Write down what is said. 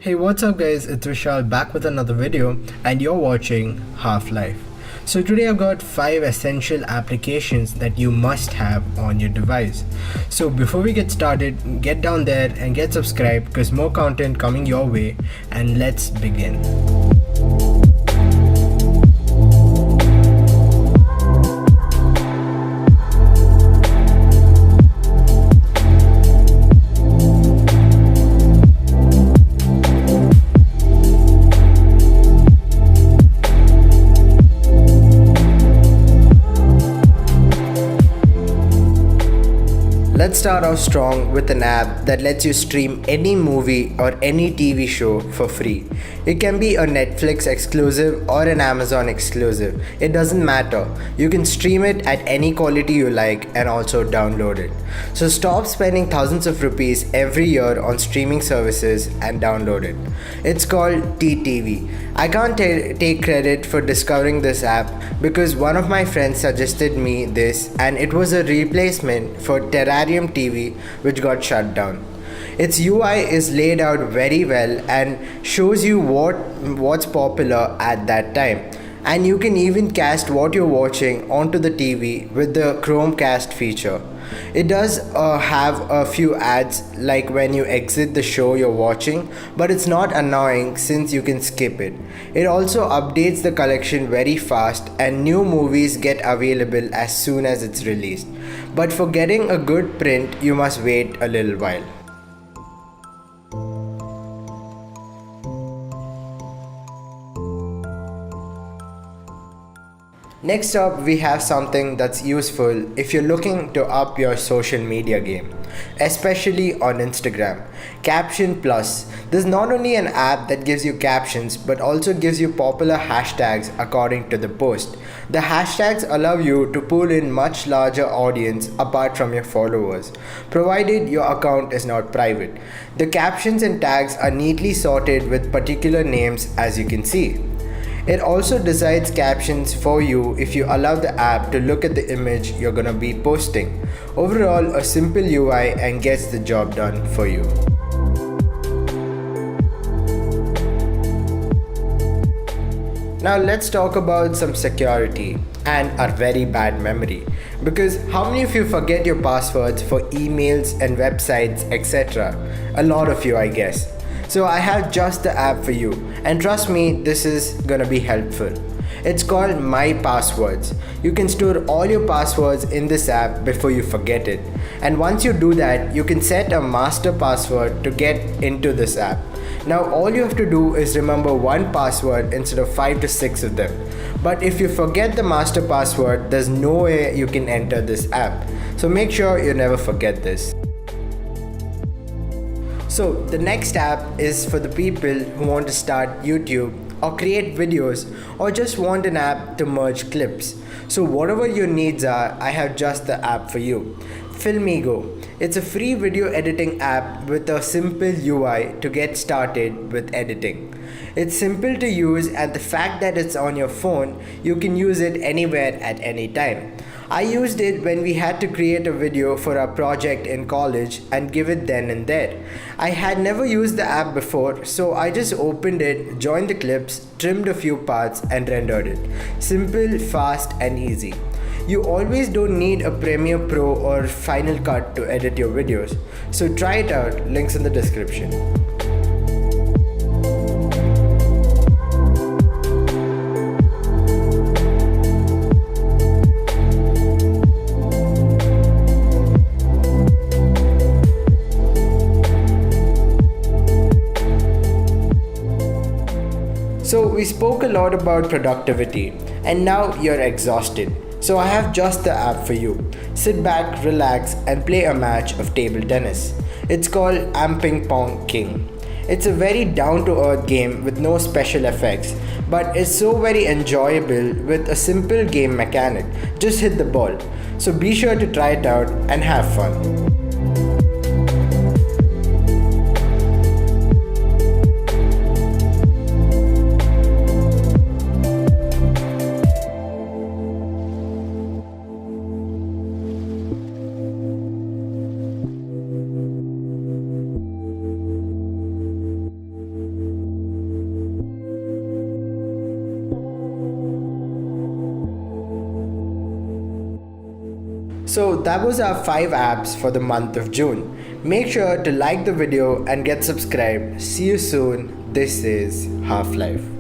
Hey, what's up guys, it's Vishal back with another video and you're watching Half-Life. So today I've got 5 essential applications that you must have on your device. So before we get started, get down there and get subscribed because more content coming your way, and let's begin. Let's start off strong with an app that lets you stream any movie or any TV show for free. It can be a Netflix exclusive or an Amazon exclusive. It doesn't matter. You can stream it at any quality you like and also download it. So stop spending thousands of rupees every year on streaming services and download it. It's called TTV. I can't take credit for discovering this app because one of my friends suggested me this and it was a replacement for Terrarium TV which got shut down. Its UI is laid out very well and shows you what's popular at that time. And you can even cast what you're watching onto the TV with the Chromecast feature. It does have a few ads like when you exit the show you're watching, but it's not annoying since you can skip it. It also updates the collection very fast and new movies get available as soon as it's released. But for getting a good print, you must wait a little while. Next up, we have something that's useful if you're looking to up your social media game, especially on Instagram. Caption Plus. This is not only an app that gives you captions but also gives you popular hashtags according to the post. The hashtags allow you to pull in much larger audience apart from your followers, provided your account is not private. The captions and tags are neatly sorted with particular names, as you can see. It also decides captions for you if you allow the app to look at the image you're gonna be posting. Overall, a simple UI and gets the job done for you. Now let's talk about some security and our very bad memory. Because how many of you forget your passwords for emails and websites, etc.? A lot of you, I guess. So I have just the app for you, and trust me, this is gonna be helpful. It's called My Passwords. You can store all your passwords in this app before you forget it. And once you do that, you can set a master password to get into this app. Now all you have to do is remember one password instead of 5 to 6 of them. But if you forget the master password, there's no way you can enter this app. So make sure you never forget this. So the next app is for the people who want to start YouTube or create videos or just want an app to merge clips. So whatever your needs are, I have just the app for you. Filmigo. It's a free video editing app with a simple UI to get started with editing. It's simple to use, and the fact that it's on your phone, you can use it anywhere at any time. I used it when we had to create a video for our project in college and give it then and there. I had never used the app before, so I just opened it, joined the clips, trimmed a few parts and rendered it. Simple, fast and easy. You always don't need a Premiere Pro or Final Cut to edit your videos. So try it out, links in the description. So we spoke a lot about productivity and now you're exhausted. So I have just the app for you. Sit back, relax and play a match of table tennis. It's called Am Ping Pong King. It's a very down-to-earth game with no special effects, but it's so very enjoyable with a simple game mechanic. Just hit the ball. So be sure to try it out and have fun. So that was our 5 apps for the month of June. Make sure to like the video and get subscribed. See you soon. This is Half-Life.